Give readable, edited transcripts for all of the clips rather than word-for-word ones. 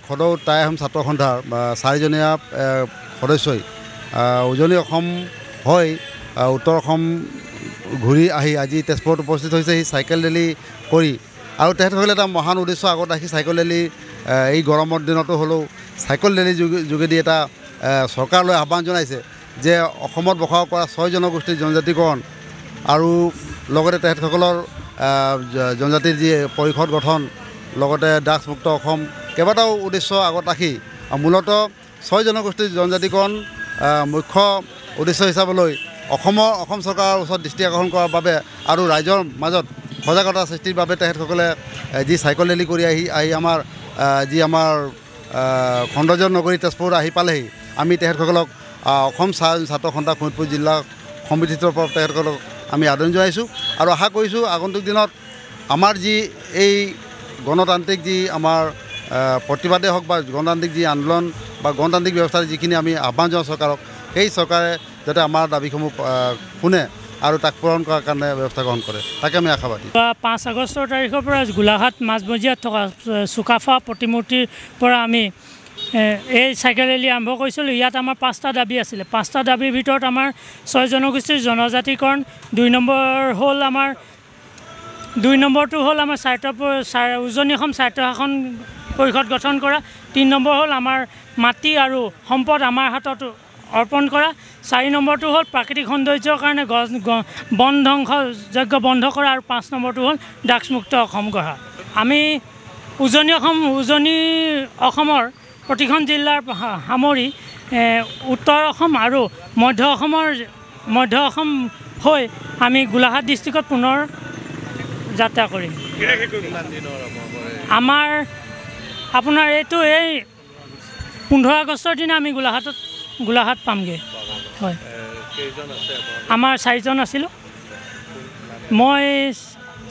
খড়ৌ টাই আহোম ছাত্ৰ সন্থাৰ 4জনীয়া সদস্যই উজনি অসম হৈ উত্তৰ অসম ঘূৰি আহি আজি তেজপুৰত উপস্থিত হৈছে। সি চাইকেল ৰেলী কৰি আৰু তেখেতসকলে এটা মহান উদ্দেশ্য আগত ৰাখি চাইকেল ৰেলী এই গৰমৰ দিনতো হ'লেও চাইকেল ৰেলীৰ যোগেদি এটা চৰকাৰলৈ আহ্বান জনাইছে যে অসমত বসবাস কৰা 6 জনগোষ্ঠীৰ জনজাতিকৰণ আৰু লগতে তেখেতসকলৰ জনজাতিৰ যি পৰিষদ গঠন লগতে ড্ৰাগছমুক্ত অসম কেইবাটাও উদ্দেশ্য আগত ৰাখি মূলতঃ 6 জনগোষ্ঠীৰ জনজাতিকৰণ মুখ্য উদ্দেশ্য হিচাপে লৈ অসম চৰকাৰৰ ওচৰত দৃষ্টি আকৰ্ষণ কৰাৰ বাবে আৰু ৰাইজৰ মাজত সজাগতা সৃষ্টিৰ বাবে তেখেতসকলে যি চাইকেল ৰেলী কৰি আহি আমাৰ খণ্ডজৰ নগৰী তেজপুৰ আহি পালেহি। আমি তেখেতসকলক অসম ছাত্ৰ সন্থা শোণিতপুৰ জিলা সমিতিৰ তৰফৰ তেখেতসকলক আমি আদৰণি জনাইছোঁ আৰু আশা কৰিছোঁ আগন্তুক দিনত আমাৰ যি এই গণতান্ত্ৰিক যি আমাৰ প্ৰতিবাদেই হওক বা গণতান্ত্ৰিক যি আন্দোলন বা গণতান্ত্ৰিক ব্যৱস্থাৰ যিখিনি আমি আহ্বান জনাওঁ চৰকাৰক, সেই চৰকাৰে যাতে আমাৰ দাবীসমূহ শুনে আৰু তাক পূৰণ কৰাৰ কাৰণে ব্যৱস্থা গ্ৰহণ কৰে, তাকে আমি আশাবাদী। 5 আগষ্টৰ তাৰিখৰ পৰা গোলাঘাট মাজমজিয়াত থকা চুকাফা প্ৰতিমূৰ্তিৰ পৰা আমি এই চাইকেল ৰেলী আৰম্ভ কৰিছিলোঁ। ইয়াত আমাৰ 5টা দাবী আছিলে। 5টা দাবীৰ ভিতৰত আমাৰ 6 জনগোষ্ঠীৰ জনজাতিকৰণ, 2 নম্বৰটো হ'ল আমাৰ উজনি অসম স্বায়ত্ত শাসন পৰিষদ গঠন কৰা, 3 নম্বৰ হ'ল আমাৰ মাটি আৰু সম্পদ আমাৰ হাতত অৰ্পণ কৰা, 4 নম্বৰটো হ'ল প্ৰাকৃতিক সৌন্দৰ্যৰ কাৰণে বন ধ্বংসযজ্ঞ বন্ধ কৰা আৰু 5 নম্বৰটো হ'ল ড্ৰাগছমুক্ত অসম গঢ়া। আমি উজনি অসমৰ প্ৰতিখন জিলাৰ সামৰি উত্তৰ অসম আৰু মধ্য অসম হৈ আমি গোলাঘাট ডিষ্ট্ৰিক্টত পুনৰ যাত্ৰা কৰিম। আমাৰ আপোনাৰ এইটো এই 15 আগষ্টৰ দিনা আমি গোলাঘাট পামগৈ। হয়, আমাৰ 4জন আছিলোঁ। মই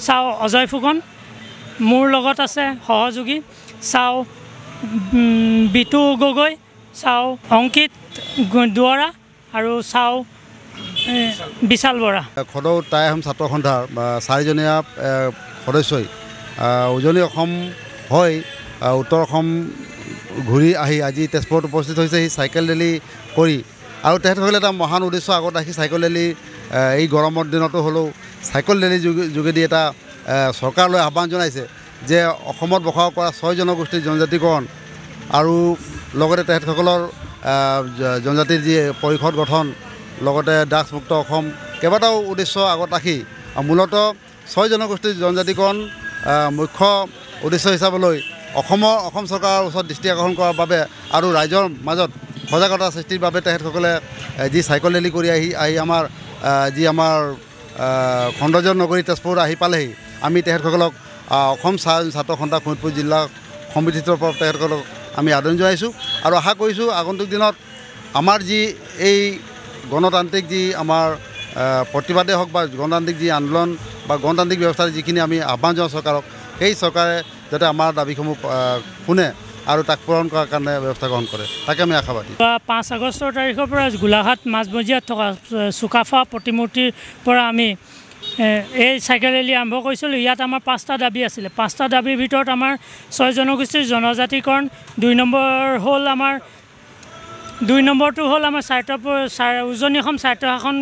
চাওঁ অজয় ফুকন, মোৰ লগত আছে সহযোগী চাওঁ বিতু গগৈ, চাওঁ অংকিত দুৱৰা আৰু চাওঁ বিশাল বৰা। খড়ৌ টাই আহোম ছাত্ৰ সন্থাৰ 4জনীয়া সদস্যই উজনি অসম হৈ উত্তৰ অসম ঘূৰি আহি আজি তেজপুৰত উপস্থিত হৈছে। সি চাইকেল ৰেলী কৰি আৰু তেখেতসকলে এটা মহান উদ্দেশ্য আগত ৰাখি চাইকেল ৰেলী এই গৰমৰ দিনতো হ'লেও চাইকেল ৰেলীৰ যোগেদি এটা চৰকাৰলৈ আহ্বান জনাইছে যে অসমত বসবাস কৰা 6 জনগোষ্ঠীৰ জনজাতিকৰণ আৰু লগতে তেখেতসকলৰ জনজাতিৰ যি পৰিষদ গঠন লগতে ড্ৰাগছমুক্ত অসম কেইবাটাও উদ্দেশ্য আগত ৰাখি মূলতঃ 6 জনগোষ্ঠীৰ জনজাতিকৰণ মুখ্য উদ্দেশ্য হিচাপে লৈ অসম চৰকাৰৰ ওচৰত দৃষ্টি আকৰ্ষণ কৰাৰ বাবে আৰু ৰাইজৰ মাজত সজাগতা সৃষ্টিৰ বাবে তেখেতসকলে যি চাইকেল ৰেলী কৰি আহি আমাৰ খণ্ডজৰ নগৰী তেজপুৰ আহি পালেহি। আমি তেখেতসকলক অসম ছাত্ৰ সন্থা শোণিতপুৰ জিলা সমিতিৰ তৰফৰ তেখেতসকলক আমি আদৰণি জনাইছোঁ আৰু আশা কৰিছোঁ আগন্তুক দিনত আমাৰ যি এই গণতান্ত্ৰিক যি আমাৰ প্ৰতিবাদেই হওক বা গণতান্ত্ৰিক যি আন্দোলন বা গণতান্ত্ৰিক ব্যৱস্থাৰ যিখিনি আমি আহ্বান জনাওঁ চৰকাৰক, সেই চৰকাৰে যাতে আমাৰ দাবীসমূহ শুনে আৰু তাক পূৰণ কৰাৰ কাৰণে ব্যৱস্থা গ্ৰহণ কৰে, তাকে আমি আশাবাদী। 5 আগষ্টৰ তাৰিখৰ পৰা গোলাঘাট মাজমজিয়াত থকা চুকাফা প্ৰতিমূৰ্তিৰ পৰা আমি এই চাইকেল ৰেলী আৰম্ভ কৰিছিলোঁ। ইয়াত আমাৰ 5টা দাবী আছিলে। 5টা দাবীৰ ভিতৰত আমাৰ 6 জনগোষ্ঠীৰ জনজাতিকৰণ, 2 নম্বৰটো হ'ল আমাৰ উজনি অসম স্বায়ত্ত শাসন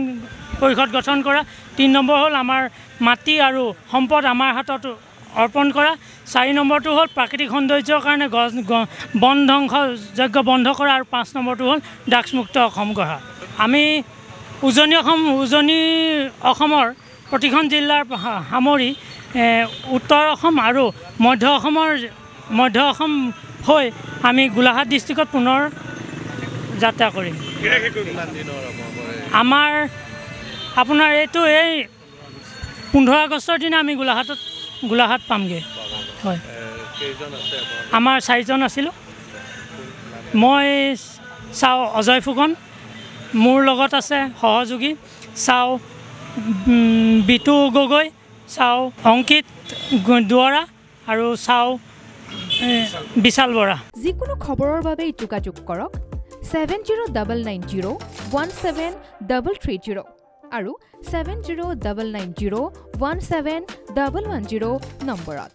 পৰিষদ গঠন কৰা, 3 নম্বৰ হ'ল আমাৰ মাটি আৰু সম্পদ আমাৰ হাতত অৰ্পণ কৰা, 4 নম্বৰটো হ'ল প্ৰাকৃতিক সৌন্দৰ্যৰ কাৰণে বন ধ্বংসযজ্ঞ বন্ধ কৰা আৰু 5 নম্বৰটো হ'ল ড্ৰাগছমুক্ত অসম গঢ়া। আমি উজনি অসমৰ প্ৰতিখন জিলাৰ সামৰি উত্তৰ অসম আৰু মধ্য অসম হৈ আমি গোলাঘাট ডিষ্ট্ৰিক্টত পুনৰ যাত্ৰা কৰিম। আমাৰ আপোনাৰ এইটো এই 15 আগষ্টৰ দিনা আমি গোলাঘাট পামগৈ। হয়, আমাৰ 4জন আছিলোঁ। মই চাওঁ অজয় ফুকন, মোৰ লগত আছে সহযোগী চাওঁ বিতু গগৈ, চাওঁ অংকিত দুৱৰা আৰু চাওঁ বিশাল বৰা। যিকোনো খবৰৰ বাবে যোগাযোগ কৰক 7099017330 আৰু 7099017110 নম্বৰত।